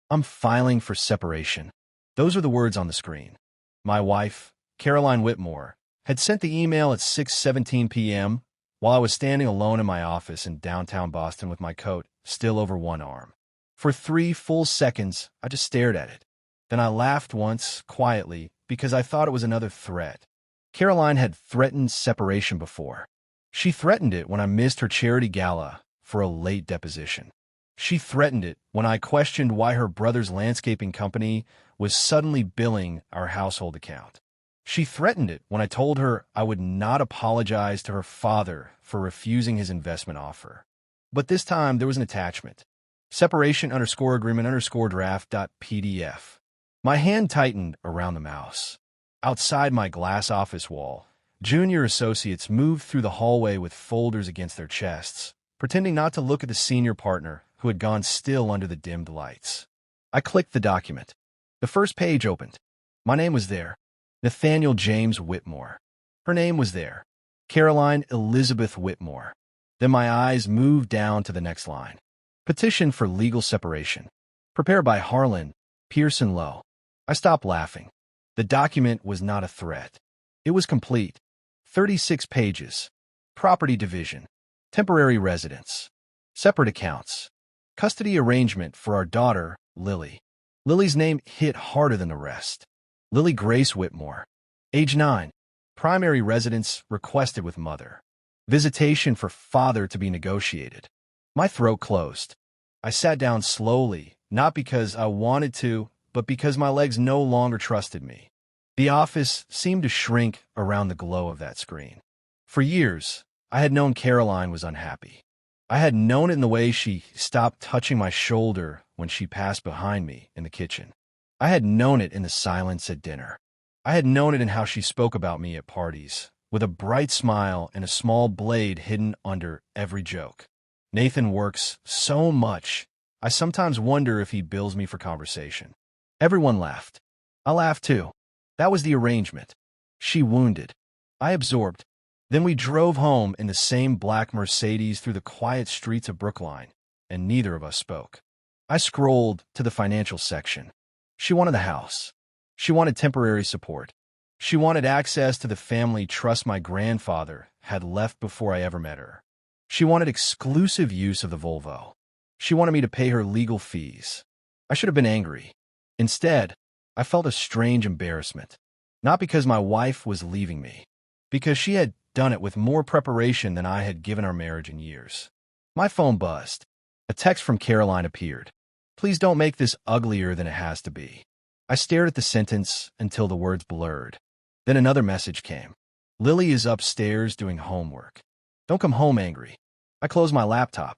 I'm filing for separation. Those were the words on the screen. My wife, Caroline Whitmore, had sent the email at 6:17 p.m. while I was standing alone in my office in downtown Boston with my coat still over one arm. For 3 full seconds, I just stared at it. Then I laughed once, quietly, because I thought it was another threat. Caroline had threatened separation before. She threatened it when I missed her charity gala for a late deposition. She threatened it when I questioned why her brother's landscaping company was suddenly billing our household account. She threatened it when I told her I would not apologize to her father for refusing his investment offer. But this time there was an attachment. Separation_agreement_draft.pdf. My hand tightened around the mouse. Outside my glass office wall, junior associates moved through the hallway with folders against their chests, pretending not to look at the senior partner who had gone still under the dimmed lights. I clicked the document. The first page opened. My name was there. Nathaniel James Whitmore. Her name was there. Caroline Elizabeth Whitmore. Then my eyes moved down to the next line. Petition for legal separation. Prepared by Harlan Pearson Lowe. I stopped laughing. The document was not a threat. It was complete. 36 pages. Property division. Temporary residence. Separate accounts. Custody arrangement for our daughter, Lily. Lily's name hit harder than the rest. Lily Grace Whitmore. Age 9. Primary residence requested with mother. Visitation for father to be negotiated. My throat closed. I sat down slowly, not because I wanted to, but because my legs no longer trusted me. The office seemed to shrink around the glow of that screen. For years, I had known Caroline was unhappy. I had known it in the way she stopped touching my shoulder when she passed behind me in the kitchen. I had known it in the silence at dinner. I had known it in how she spoke about me at parties, with a bright smile and a small blade hidden under every joke. Nathan works so much, I sometimes wonder if he bills me for conversation. Everyone laughed. I laughed too. That was the arrangement. She wounded. I absorbed. Then we drove home in the same black Mercedes through the quiet streets of Brookline, and neither of us spoke. I scrolled to the financial section. She wanted the house. She wanted temporary support. She wanted access to the family trust my grandfather had left before I ever met her. She wanted exclusive use of the Volvo. She wanted me to pay her legal fees. I should have been angry. Instead, I felt a strange embarrassment. Not because my wife was leaving me, because she had done it with more preparation than I had given our marriage in years. My phone buzzed. A text from Caroline appeared. Please don't make this uglier than it has to be. I stared at the sentence until the words blurred. Then another message came. Lily is upstairs doing homework. Don't come home angry. I closed my laptop.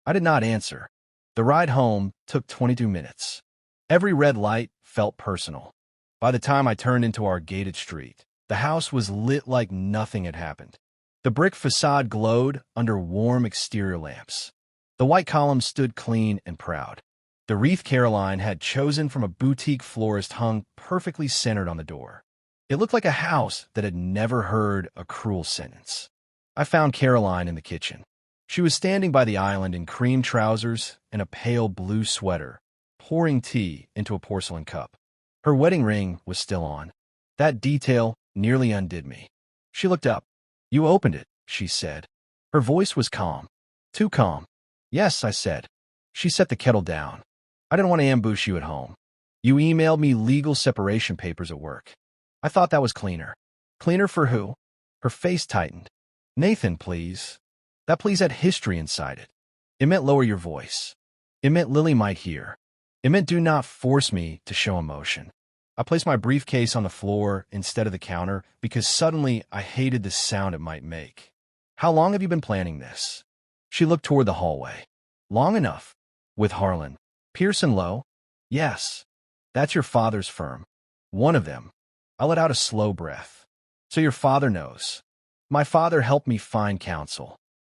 I did not answer. The ride home took 22 minutes. Every red light felt personal. By the time I turned into our gated street, the house was lit like nothing had happened. The brick facade glowed under warm exterior lamps. The white columns stood clean and proud. The wreath Caroline had chosen from a boutique florist hung perfectly centered on the door. It looked like a house that had never heard a cruel sentence. I found Caroline in the kitchen. She was standing by the island in cream trousers and a pale blue sweater, pouring tea into a porcelain cup. Her wedding ring was still on. That detail nearly undid me. She looked up. You opened it, she said. Her voice was calm. Too calm. Yes, I said. She set the kettle down. I didn't want to ambush you at home. You emailed me legal separation papers at work. I thought that was cleaner. Cleaner for who? Her face tightened. Nathan, please. That please had history inside it. It meant lower your voice. It meant Lily might hear. It meant do not force me to show emotion. I placed my briefcase on the floor instead of the counter because suddenly I hated the sound it might make. How long have you been planning this? She looked toward the hallway. Long enough. With Harlan Pearson Lowe? Yes. That's your father's firm. One of them. I let out a slow breath. So your father knows. My father helped me find counsel.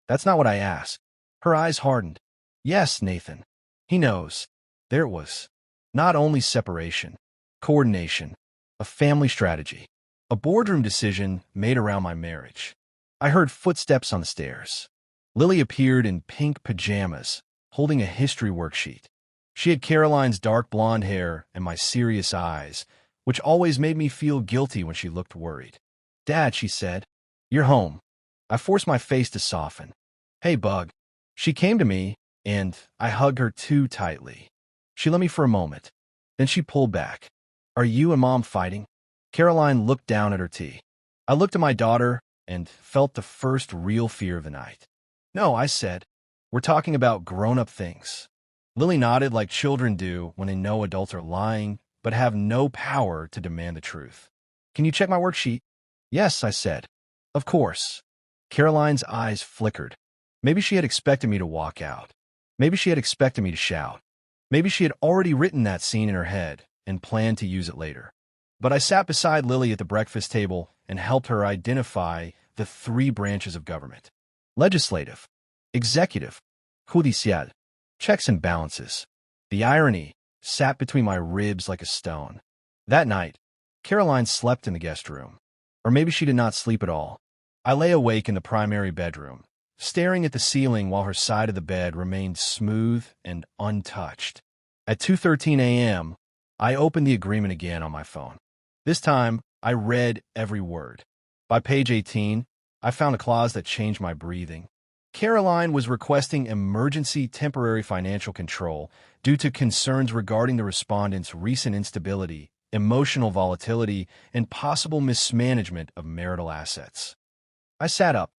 That's not what I asked. Her eyes hardened. Yes, Nathan. He knows. There it was. Not only separation, coordination, a family strategy, a boardroom decision made around my marriage. I heard footsteps on the stairs. Lily appeared in pink pajamas, holding a history worksheet. She had Caroline's dark blonde hair and my serious eyes, which always made me feel guilty when she looked worried. "Dad," she said, "you're home." I forced my face to soften. "Hey, Bug." She came to me, and I hugged her too tightly. She let me for a moment. Then she pulled back. "Are you and Mom fighting?" Caroline looked down at her tea. I looked at my daughter and felt the first real fear of the night. "No," I said. "We're talking about grown-up things." Lily nodded like children do when they know adults are lying but have no power to demand the truth. "Can you check my worksheet?" "Yes," I said. "Of course." Caroline's eyes flickered. Maybe she had expected me to walk out. Maybe she had expected me to shout. Maybe she had already written that scene in her head and planned to use it later. But I sat beside Lily at the breakfast table and helped her identify the three branches of government: legislative, executive, judicial, checks and balances. The irony sat between my ribs like a stone. That night, Caroline slept in the guest room. Or maybe she did not sleep at all. I lay awake in the primary bedroom, staring at the ceiling while her side of the bed remained smooth and untouched. At 2:13 a.m., I opened the agreement again on my phone. This time, I read every word. By page 18, I found a clause that changed my breathing. Caroline was requesting emergency temporary financial control due to concerns regarding the respondent's recent instability, emotional volatility, and possible mismanagement of marital assets. I sat up.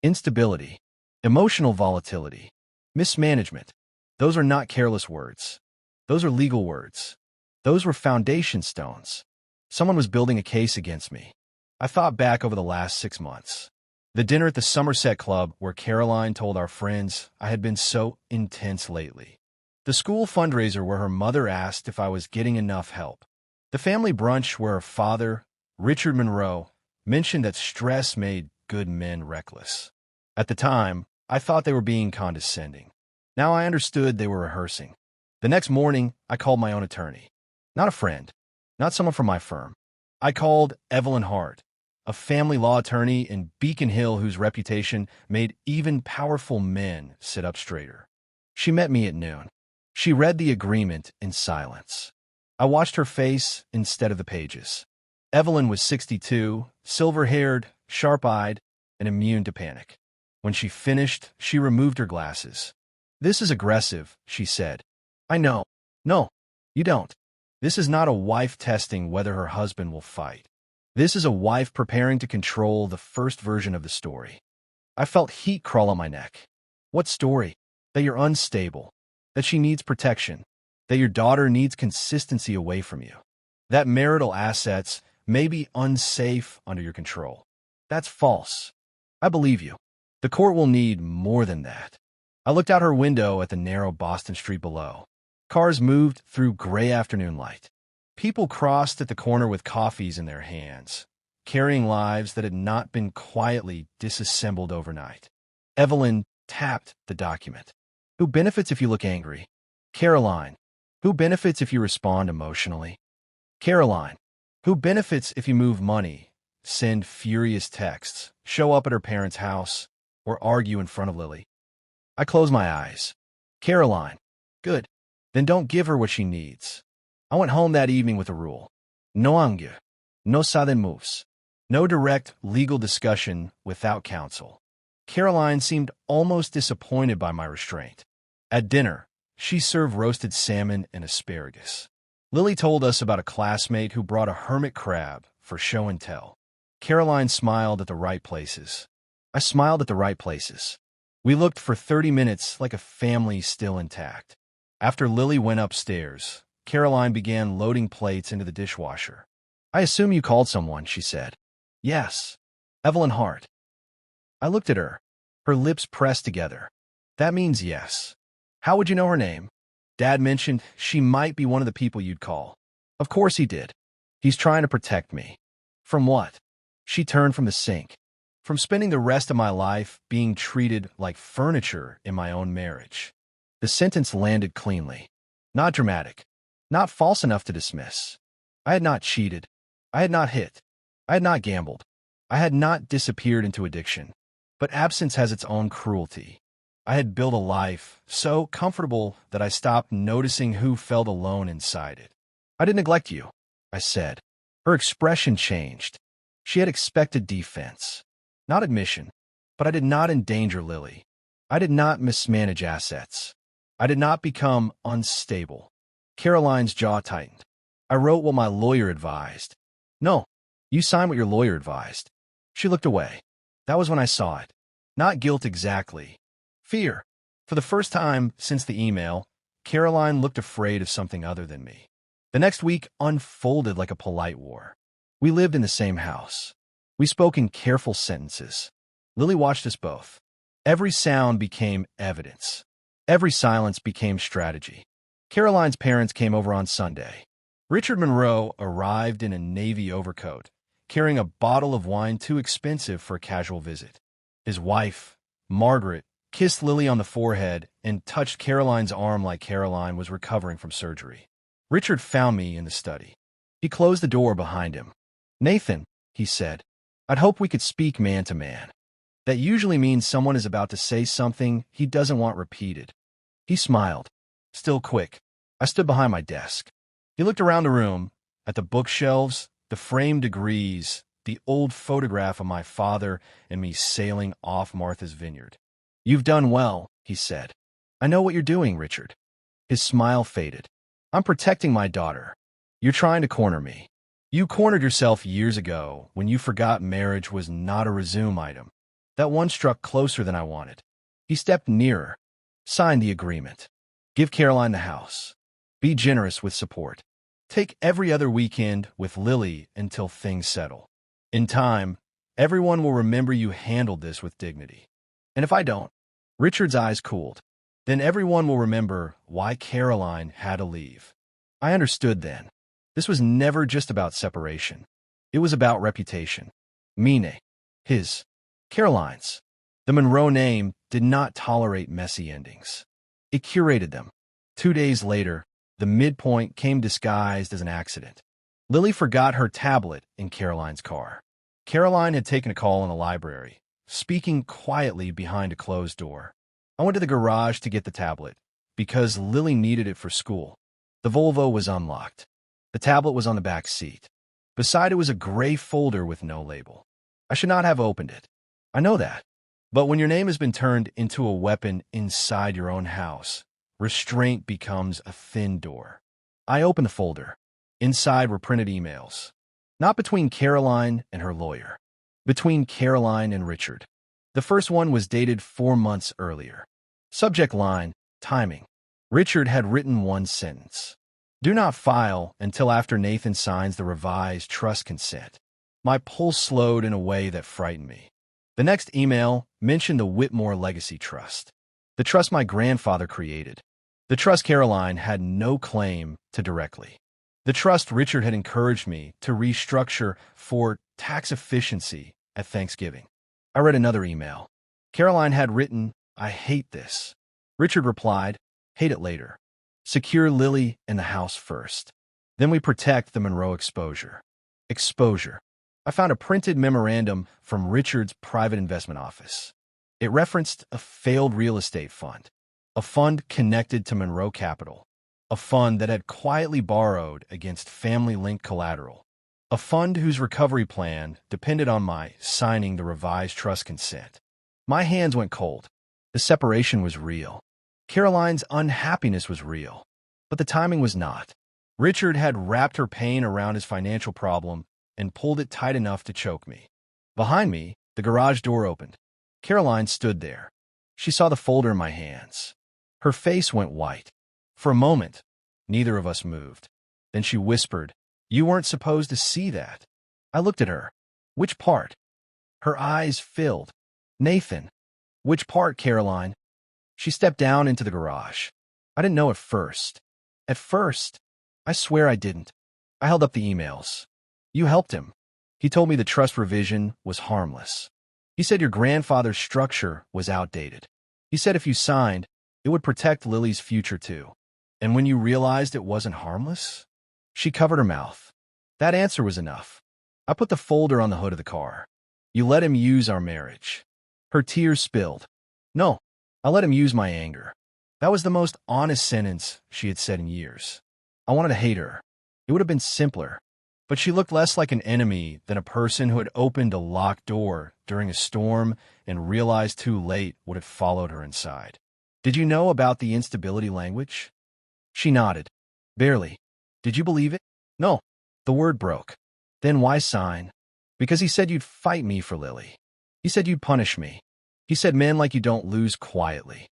Instability, emotional volatility, mismanagement. Those are not careless words. Those are legal words. Those were foundation stones. Someone was building a case against me. I thought back over the last 6 months. The dinner at the Somerset Club where Caroline told our friends I had been so intense lately. The school fundraiser where her mother asked if I was getting enough help. The family brunch where her father, Richard Monroe, mentioned that stress made good men reckless. At the time, I thought they were being condescending. Now I understood they were rehearsing. The next morning, I called my own attorney. Not a friend. Not someone from my firm. I called Evelyn Hart, a family law attorney in Beacon Hill whose reputation made even powerful men sit up straighter. She met me at noon. She read the agreement in silence. I watched her face instead of the pages. Evelyn was 62, silver-haired, sharp-eyed, and immune to panic. When she finished, she removed her glasses. "This is aggressive," she said. "I know. No, you don't. This is not a wife testing whether her husband will fight. This is a wife preparing to control the first version of the story." I felt heat crawl on my neck. What story? That you're unstable. That she needs protection. That your daughter needs consistency away from you. That marital assets may be unsafe under your control. That's false. I believe you. The court will need more than that. I looked out her window at the narrow Boston street below. Cars moved through gray afternoon light. People crossed at the corner with coffees in their hands, carrying lives that had not been quietly disassembled overnight. Evelyn tapped the document. "Who benefits if you look angry?" Caroline. "Who benefits if you respond emotionally?" Caroline. "Who benefits if you move money, send furious texts, show up at her parents' house, or argue in front of Lily?" I closed my eyes. Caroline. "Good. Then don't give her what she needs." I went home that evening with a rule. No anger. No sudden moves. No direct legal discussion without counsel. Caroline seemed almost disappointed by my restraint. At dinner, she served roasted salmon and asparagus. Lily told us about a classmate who brought a hermit crab for show and tell. Caroline smiled at the right places. I smiled at the right places. We looked for 30 minutes like a family still intact. After Lily went upstairs, Caroline began loading plates into the dishwasher. "I assume you called someone," she said. "Yes. Evelyn Hart." I looked at her. Her lips pressed together. "That means yes. How would you know her name?" "Dad mentioned she might be one of the people you'd call." "Of course he did. He's trying to protect me." "From what?" She turned from the sink. "From spending the rest of my life being treated like furniture in my own marriage." The sentence landed cleanly. Not dramatic. Not false enough to dismiss. I had not cheated. I had not hit. I had not gambled. I had not disappeared into addiction. But absence has its own cruelty. I had built a life so comfortable that I stopped noticing who felt alone inside it. I didn't neglect you, I said. Her expression changed. She had expected defense, not admission. But I did not endanger Lily. I did not mismanage assets. I did not become unstable. Caroline's jaw tightened. I wrote what my lawyer advised. No, you signed what your lawyer advised. She looked away. That was when I saw it. Not guilt exactly. Fear. For the first time since the email, Caroline looked afraid of something other than me. The next week unfolded like a polite war. We lived in the same house. We spoke in careful sentences. Lily watched us both. Every sound became evidence. Every silence became strategy. Caroline's parents came over on Sunday. Richard Monroe arrived in a navy overcoat, carrying a bottle of wine too expensive for a casual visit. His wife, Margaret, kissed Lily on the forehead and touched Caroline's arm like Caroline was recovering from surgery. Richard found me in the study. He closed the door behind him. "Nathan," he said, "I'd hope we could speak man to man. That usually means someone is about to say something he doesn't want repeated." He smiled. Still quick. I stood behind my desk. He looked around the room, at the bookshelves, the framed degrees, the old photograph of my father and me sailing off Martha's Vineyard. "You've done well," he said. "I know what you're doing, Richard." His smile faded. "I'm protecting my daughter. You're trying to corner me. You cornered yourself years ago when you forgot marriage was not a resume item. That one struck closer than I wanted." He stepped nearer. "Sign the agreement. Give Caroline the house. Be generous with support. Take every other weekend with Lily until things settle. In time, everyone will remember you handled this with dignity. And if I don't," Richard's eyes cooled, "then everyone will remember why Caroline had to leave." I understood then. This was never just about separation. It was about reputation. Mine. His. Caroline's. The Monroe name did not tolerate messy endings. It curated them. 2 days later, the midpoint came disguised as an accident. Lily forgot her tablet in Caroline's car. Caroline had taken a call in the library, speaking quietly behind a closed door. I went to the garage to get the tablet, because Lily needed it for school. The Volvo was unlocked. The tablet was on the back seat. Beside it was a gray folder with no label. I should not have opened it. I know that. But when your name has been turned into a weapon inside your own house, restraint becomes a thin door. I opened the folder. Inside were printed emails. Not between Caroline and her lawyer. Between Caroline and Richard. The first one was dated 4 months earlier. Subject line, timing. Richard had written one sentence. "Do not file until after Nathan signs the revised trust consent." My pulse slowed in a way that frightened me. The next email mentioned the Whitmore Legacy Trust, the trust my grandfather created, the trust Caroline had no claim to directly, the trust Richard had encouraged me to restructure for tax efficiency at Thanksgiving. I read another email. Caroline had written, "I hate this." Richard replied, "Hate it later. Secure Lily and the house first. Then we protect the Monroe exposure." Exposure. I found a printed memorandum from Richard's private investment office. It referenced a failed real estate fund, a fund connected to Monroe Capital, a fund that had quietly borrowed against family-linked collateral, a fund whose recovery plan depended on my signing the revised trust consent. My hands went cold. The separation was real. Caroline's unhappiness was real, but the timing was not. Richard had wrapped her pain around his financial problem and pulled it tight enough to choke me. Behind me, the garage door opened. Caroline stood there. She saw the folder in my hands. Her face went white. For a moment, neither of us moved. Then she whispered, "You weren't supposed to see that." I looked at her. "Which part?" Her eyes filled. "Nathan." "Which part, Caroline?" She stepped down into the garage. I didn't know at first. At first, I swear I didn't. I held up the emails. "You helped him. He told me the trust revision was harmless. He said your grandfather's structure was outdated. He said if you signed, it would protect Lily's future too. And when you realized it wasn't harmless?" She covered her mouth. That answer was enough. I put the folder on the hood of the car. "You let him use our marriage." Her tears spilled. "No, I let him use my anger. That was the most honest sentence she had said in years. I wanted to hate her. It would have been simpler. But she looked less like an enemy than a person who had opened a locked door during a storm and realized too late what had followed her inside. Did you know about the instability language? She nodded. Barely. Did you believe it? No. The word broke. Then why sign? Because he said you'd fight me for Lily. He said you'd punish me. He said men like you don't lose quietly.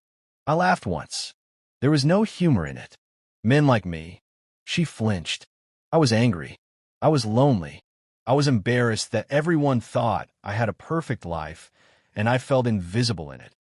I laughed once. There was no humor in it. Men like me. She flinched. I was angry. I was lonely. I was embarrassed that everyone thought I had a perfect life, and I felt invisible in it.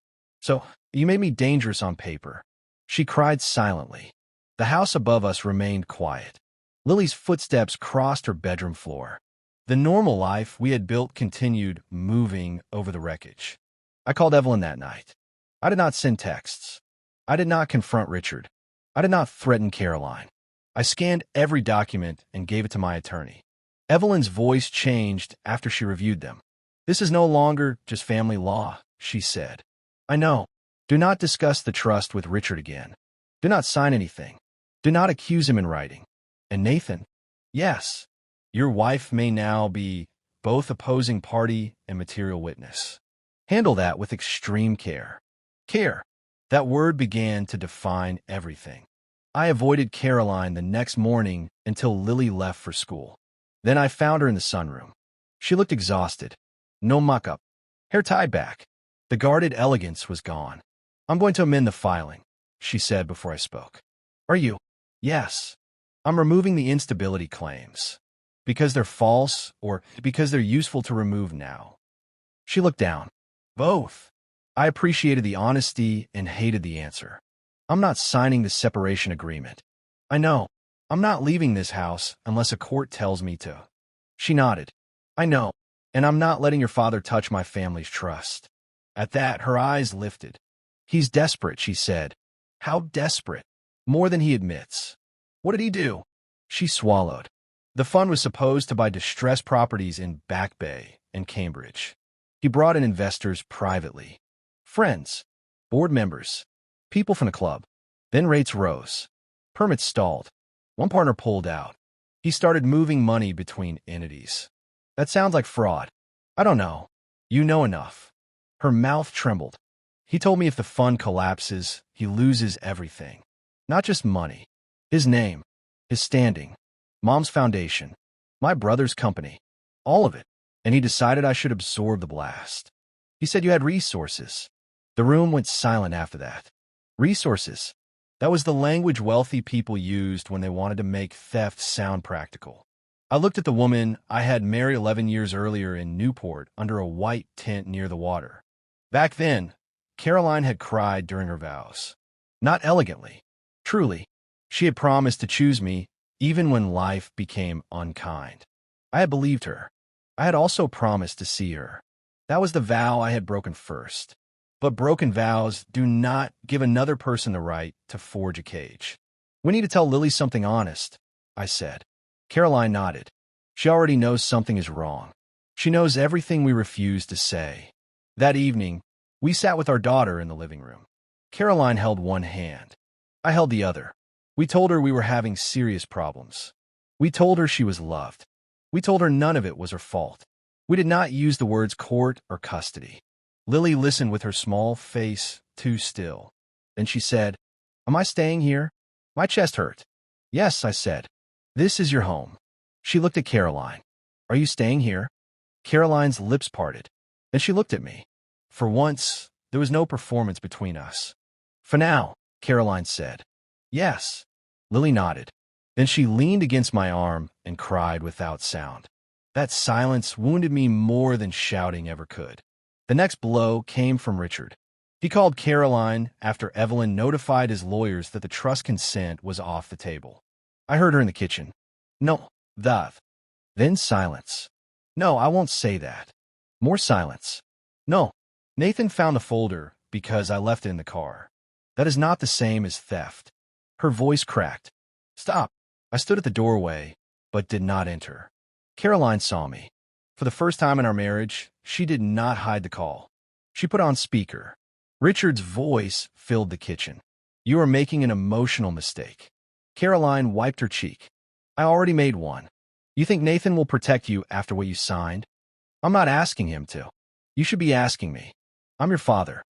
So, you made me dangerous on paper. She cried silently. The house above us remained quiet. Lily's footsteps crossed her bedroom floor. The normal life we had built continued moving over the wreckage. I called Evelyn that night. I did not send texts. I did not confront Richard. I did not threaten Caroline. I scanned every document and gave it to my attorney. Evelyn's voice changed after she reviewed them. This is no longer just family law, she said. I know. Do not discuss the trust with Richard again. Do not sign anything. Do not accuse him in writing. And Nathan? Yes. Your wife may now be both opposing party and material witness. Handle that with extreme care. Care. That word began to define everything. I avoided Caroline the next morning until Lily left for school. Then I found her in the sunroom. She looked exhausted. No muck-up. Hair tied back. The guarded elegance was gone. I'm going to amend the filing, she said before I spoke. Are you? Yes. I'm removing the instability claims. Because they're false or because they're useful to remove now? She looked down. Both. I appreciated the honesty and hated the answer. I'm not signing the separation agreement. I know. I'm not leaving this house unless a court tells me to. She nodded. I know. And I'm not letting your father touch my family's trust. At that, her eyes lifted. He's desperate, she said. How desperate? More than he admits. What did he do? She swallowed. The fund was supposed to buy distressed properties in Back Bay and Cambridge. He brought in investors privately. Friends, board members, people from the club. Then rates rose. Permits stalled. One partner pulled out. He started moving money between entities. That sounds like fraud. I don't know. You know enough. Her mouth trembled. He told me if the fund collapses, he loses everything. Not just money. His name. His standing. Mom's foundation. My brother's company. All of it. And he decided I should absorb the blast. He said you had resources. The room went silent after that. Resources. That was the language wealthy people used when they wanted to make theft sound practical. I looked at the woman I had married 11 years earlier in Newport under a white tent near the water. Back then, Caroline had cried during her vows. Not elegantly. Truly. She had promised to choose me even when life became unkind. I had believed her. I had also promised to see her. That was the vow I had broken first. But broken vows do not give another person the right to forge a cage. We need to tell Lily something honest, I said. Caroline nodded. She already knows something is wrong. She knows everything we refuse to say. That evening, we sat with our daughter in the living room. Caroline held one hand. I held the other. We told her we were having serious problems. We told her she was loved. We told her none of it was her fault. We did not use the words court or custody. Lily listened with her small face too still. Then she said, Am I staying here? My chest hurt. Yes, I said. This is your home. She looked at Caroline. Are you staying here? Caroline's lips parted. Then she looked at me. For once, there was no performance between us. For now, Caroline said. Yes. Lily nodded. Then she leaned against my arm and cried without sound. That silence wounded me more than shouting ever could. The next blow came from Richard. He called Caroline after Evelyn notified his lawyers that the trust consent was off the table. I heard her in the kitchen. No, that. Then silence. No, I won't say that. More silence. No, Nathan found the folder because I left it in the car. That is not the same as theft. Her voice cracked. Stop. I stood at the doorway, but did not enter. Caroline saw me. For the first time in our marriage, she did not hide the call. She put on speaker. Richard's voice filled the kitchen. You are making an emotional mistake. Caroline wiped her cheek. I already made one. You think Nathan will protect you after what you signed? I'm not asking him to. You should be asking me. I'm your father.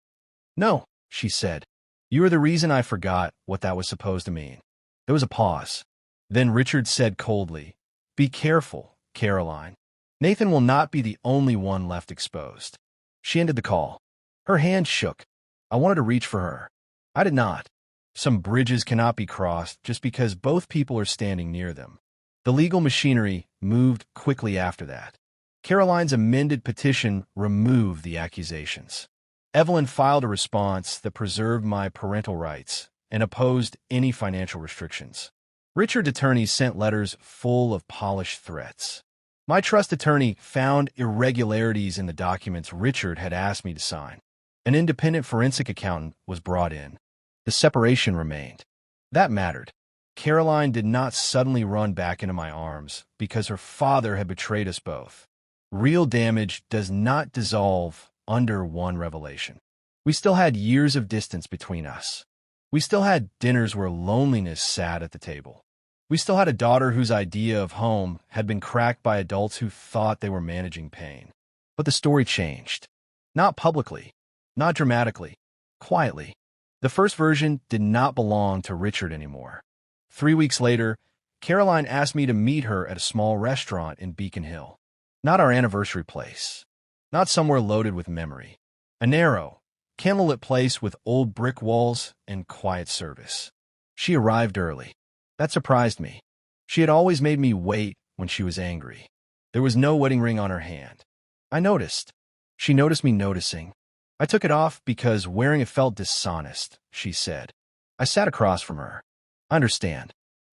No, she said. You are the reason I forgot what that was supposed to mean. There was a pause. Then Richard said coldly, Be careful, Caroline. Nathan will not be the only one left exposed. She ended the call. Her hand shook. I wanted to reach for her. I did not. Some bridges cannot be crossed just because both people are standing near them. The legal machinery moved quickly after that. Caroline's amended petition removed the accusations. Evelyn filed a response that preserved my parental rights and opposed any financial restrictions. Richard's attorneys sent letters full of polished threats. My trust attorney found irregularities in the documents Richard had asked me to sign. An independent forensic accountant was brought in. The separation remained. That mattered. Caroline did not suddenly run back into my arms because her father had betrayed us both. Real damage does not dissolve under one revelation. We still had years of distance between us. We still had dinners where loneliness sat at the table. We still had a daughter whose idea of home had been cracked by adults who thought they were managing pain. But the story changed. Not publicly, not dramatically, quietly. The first version did not belong to Richard anymore. 3 weeks later, Caroline asked me to meet her at a small restaurant in Beacon Hill. Not our anniversary place. Not somewhere loaded with memory. A narrow, candlelit place with old brick walls and quiet service. She arrived early. That surprised me. She had always made me wait when she was angry. There was no wedding ring on her hand. I noticed. She noticed me noticing. I took it off because wearing it felt dishonest, she said. I sat across from her. I understand.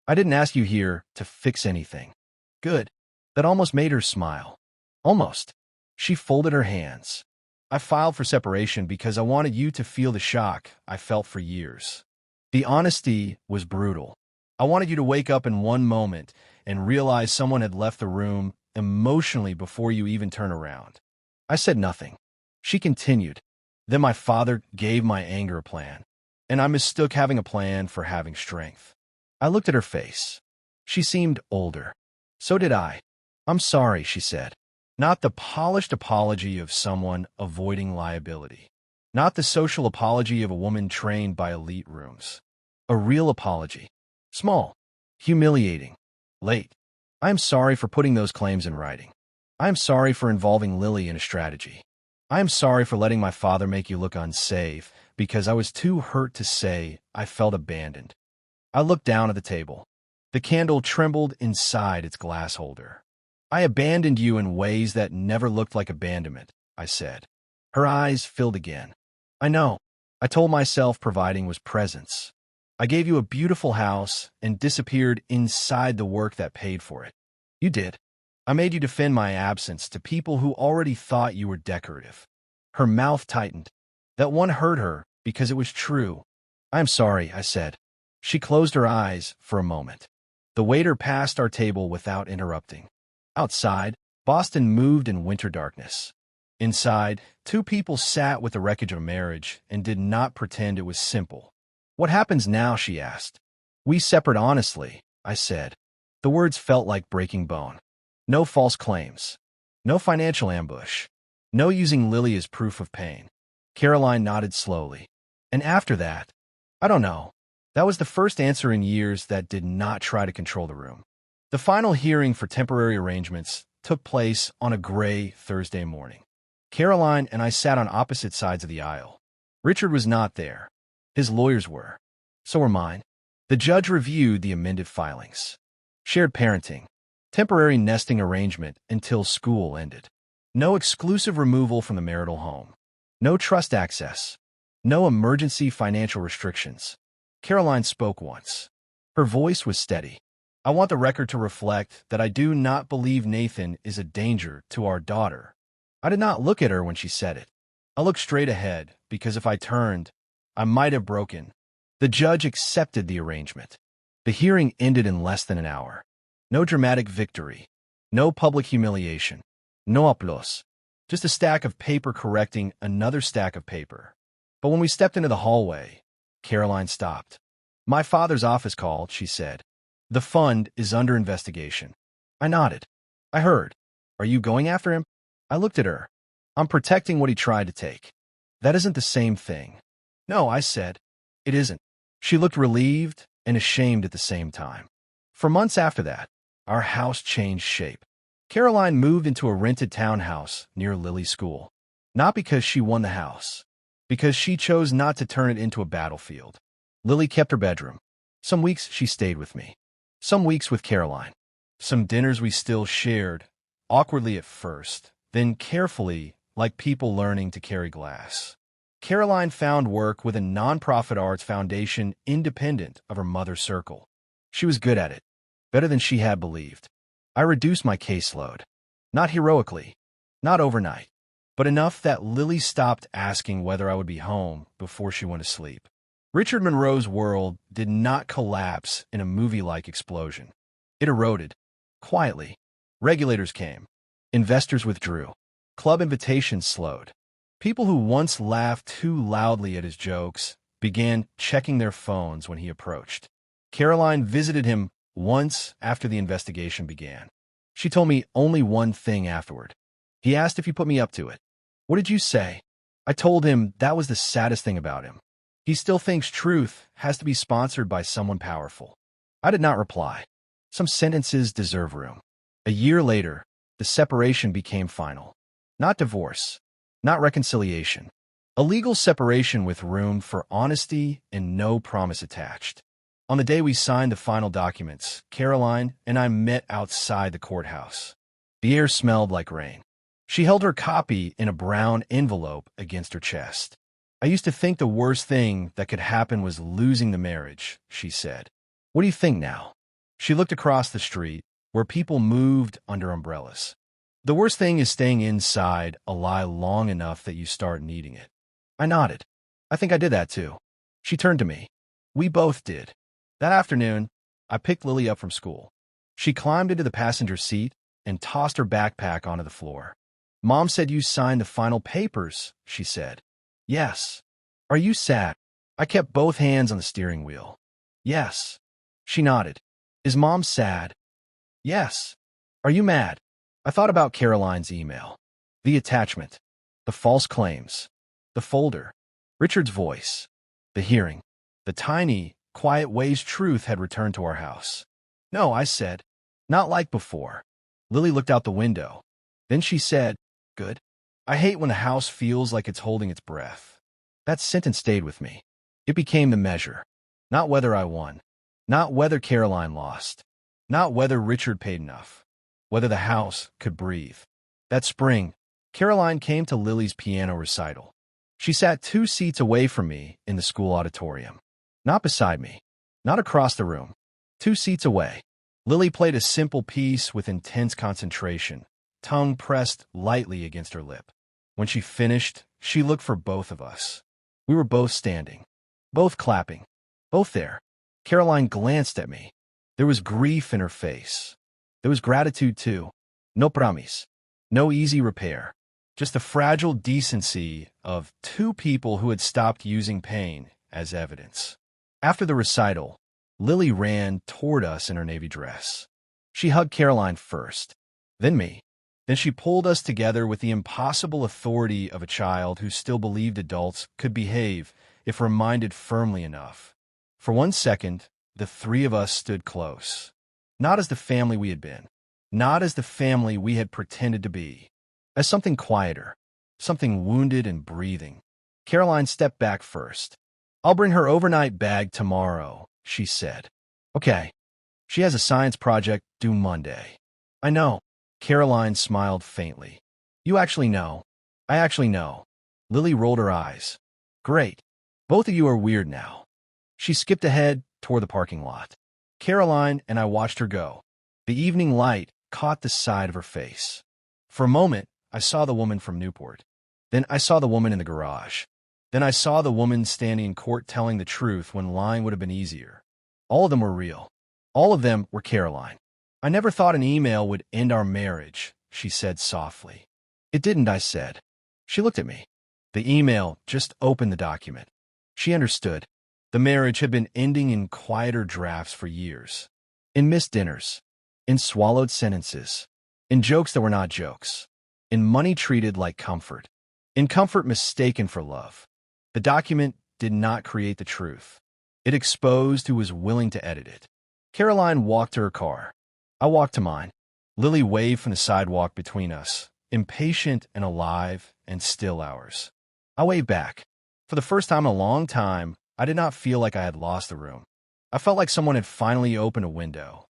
I didn't ask you here to fix anything. Good. That almost made her smile. Almost. She folded her hands. I filed for separation because I wanted you to feel the shock I felt for years. The honesty was brutal. I wanted you to wake up in one moment and realize someone had left the room emotionally before you even turn around. I said nothing. She continued. Then my father gave my anger a plan, and I mistook having a plan for having strength. I looked at her face. She seemed older. So did I. I'm sorry, she said. Not the polished apology of someone avoiding liability. Not the social apology of a woman trained by elite rooms. A real apology. Small. Humiliating. Late. I am sorry for putting those claims in writing. I am sorry for involving Lily in a strategy. I am sorry for letting my father make you look unsafe because I was too hurt to say I felt abandoned. I looked down at the table. The candle trembled inside its glass holder. I abandoned you in ways that never looked like abandonment, I said. Her eyes filled again. I know. I told myself providing was presence. I gave you a beautiful house and disappeared inside the work that paid for it. You did. I made you defend my absence to people who already thought you were decorative. Her mouth tightened. That one hurt her because it was true. I am sorry, I said. She closed her eyes for a moment. The waiter passed our table without interrupting. Outside, Boston moved in winter darkness. Inside, two people sat with the wreckage of marriage and did not pretend it was simple. What happens now, she asked. We separate honestly, I said. The words felt like breaking bone. No false claims. No financial ambush. No using Lily as proof of pain. Caroline nodded slowly. And after that, I don't know. That was the first answer in years that did not try to control the room. The final hearing for temporary arrangements took place on a gray Thursday morning. Caroline and I sat on opposite sides of the aisle. Richard was not there. His lawyers were. So were mine. The judge reviewed the amended filings. Shared parenting. Temporary nesting arrangement until school ended. No exclusive removal from the marital home. No trust access. No emergency financial restrictions. Caroline spoke once. Her voice was steady. I want the record to reflect that I do not believe Nathan is a danger to our daughter. I did not look at her when she said it. I looked straight ahead because if I turned, I might have broken. The judge accepted the arrangement. The hearing ended in less than an hour. No dramatic victory. No public humiliation. No applause. Just a stack of paper correcting another stack of paper. But when we stepped into the hallway, Caroline stopped. My father's office called, she said. The fund is under investigation. I nodded. I heard. Are you going after him? I looked at her. I'm protecting what he tried to take. That isn't the same thing. No, I said. It isn't. She looked relieved and ashamed at the same time. For months after that, our house changed shape. Caroline moved into a rented townhouse near Lily's school. Not because she won the house, because she chose not to turn it into a battlefield. Lily kept her bedroom. Some weeks she stayed with me. Some weeks with Caroline. Some dinners we still shared, awkwardly at first, then carefully, like people learning to carry glass. Caroline found work with a nonprofit arts foundation independent of her mother's circle. She was good at it, better than she had believed. I reduced my caseload. Not heroically, not overnight, but enough that Lily stopped asking whether I would be home before she went to sleep. Richard Monroe's world did not collapse in a movie-like explosion. It eroded, quietly. Regulators came. Investors withdrew. Club invitations slowed. People who once laughed too loudly at his jokes began checking their phones when he approached. Caroline visited him once after the investigation began. She told me only one thing afterward. He asked if he put me up to it. What did you say? I told him that was the saddest thing about him. He still thinks truth has to be sponsored by someone powerful. I did not reply. Some sentences deserve room. A year later, the separation became final. Not divorce, not reconciliation. A legal separation with room for honesty and no promise attached. On the day we signed the final documents, Caroline and I met outside the courthouse. The air smelled like rain. She held her copy in a brown envelope against her chest. I used to think the worst thing that could happen was losing the marriage, she said. What do you think now? She looked across the street, where people moved under umbrellas. The worst thing is staying inside a lie long enough that you start needing it. I nodded. I think I did that too. She turned to me. We both did. That afternoon, I picked Lily up from school. She climbed into the passenger seat and tossed her backpack onto the floor. Mom said you signed the final papers, she said. Yes. Are you sad? I kept both hands on the steering wheel. Yes. She nodded. Is Mom sad? Yes. Are you mad? I thought about Caroline's email. The attachment. The false claims. The folder. Richard's voice. The hearing. The tiny, quiet ways truth had returned to our house. No, I said. Not like before. Lily looked out the window. Then she said, Good. I hate when a house feels like it's holding its breath. That sentence stayed with me. It became the measure. Not whether I won. Not whether Caroline lost. Not whether Richard paid enough. Whether the house could breathe. That spring, Caroline came to Lily's piano recital. She sat 2 seats away from me in the school auditorium. Not beside me. Not across the room. 2 seats away. Lily played a simple piece with intense concentration, tongue pressed lightly against her lip. When she finished, she looked for both of us. We were both standing. Both clapping. Both there. Caroline glanced at me. There was grief in her face. There was gratitude, too. No promise. No easy repair. Just the fragile decency of 2 people who had stopped using pain as evidence. After the recital, Lily ran toward us in her navy dress. She hugged Caroline first, then me. Then she pulled us together with the impossible authority of a child who still believed adults could behave if reminded firmly enough. For 1 second, the 3 of us stood close. Not as the family we had been. Not as the family we had pretended to be. As something quieter. Something wounded and breathing. Caroline stepped back first. I'll bring her overnight bag tomorrow, she said. Okay. She has a science project due Monday. I know. Caroline smiled faintly. You actually know. I actually know. Lily rolled her eyes. Great. Both of you are weird now. She skipped ahead toward the parking lot. Caroline and I watched her go. The evening light caught the side of her face. For a moment, I saw the woman from Newport. Then I saw the woman in the garage. Then I saw the woman standing in court telling the truth when lying would have been easier. All of them were real. All of them were Caroline. I never thought an email would end our marriage, she said softly. It didn't, I said. She looked at me. The email just opened the document. She understood. The marriage had been ending in quieter drafts for years. In missed dinners. In swallowed sentences. In jokes that were not jokes. In money treated like comfort. In comfort mistaken for love. The document did not create the truth. It exposed who was willing to edit it. Caroline walked to her car. I walked to mine. Lily waved from the sidewalk between us, impatient and alive and still ours. I waved back. For the first time in a long time, I did not feel like I had lost the room. I felt like someone had finally opened a window.